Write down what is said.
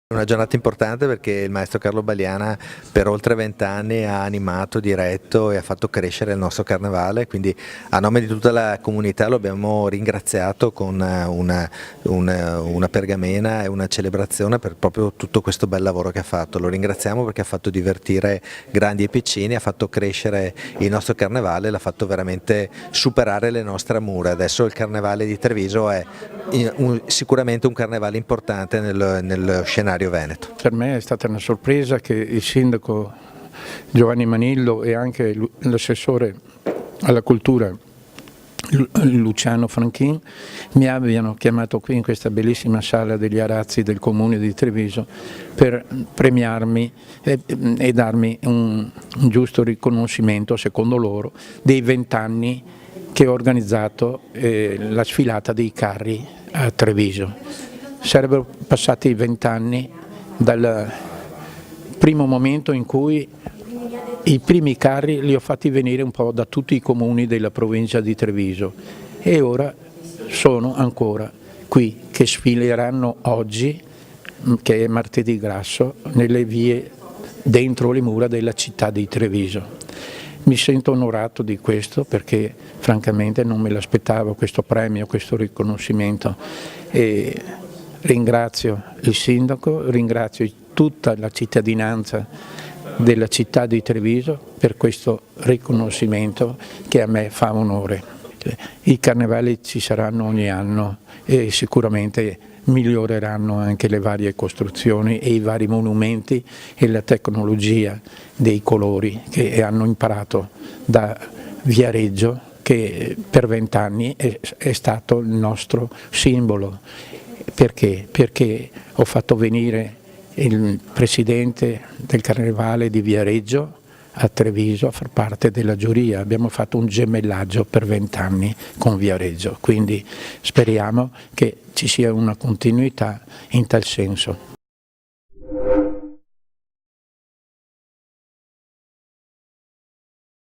Una giornata importante perché il maestro Carlo Baliana per oltre 20 anni ha animato, diretto e ha fatto crescere il nostro carnevale, quindi a nome di tutta la comunità lo abbiamo ringraziato con una pergamena e una celebrazione per proprio tutto questo bel lavoro che ha fatto. Lo ringraziamo perché ha fatto divertire grandi e piccini, ha fatto crescere il nostro carnevale, l'ha fatto veramente superare le nostre mura. Adesso il carnevale di Treviso è sicuramente un carnevale importante nello scenario veneto. Per me è stata una sorpresa che il sindaco Giovanni Manillo e anche l'assessore alla cultura Luciano Franchin mi abbiano chiamato qui in questa bellissima sala degli arazzi del comune di Treviso per premiarmi e darmi un giusto riconoscimento, secondo loro, dei 20 anni che ho organizzato la sfilata dei carri a Treviso. Sarebbero passati 20 anni dal primo momento in cui i primi carri li ho fatti venire un po' da tutti i comuni della provincia di Treviso e ora sono ancora qui, che sfileranno oggi, che è martedì grasso, nelle vie dentro le mura della città di Treviso. Mi sento onorato di questo perché francamente non me l'aspettavo questo premio, questo riconoscimento. E ringrazio il sindaco, ringrazio tutta la cittadinanza della città di Treviso per questo riconoscimento che a me fa onore. I carnevali ci saranno ogni anno e sicuramente miglioreranno anche le varie costruzioni e i vari monumenti e la tecnologia dei colori che hanno imparato da Viareggio, che per 20 anni è stato il nostro simbolo. Perché? Perché ho fatto venire il presidente del Carnevale di Viareggio a Treviso a far parte della giuria. Abbiamo fatto un gemellaggio per 20 anni con Viareggio, quindi speriamo che ci sia una continuità in tal senso.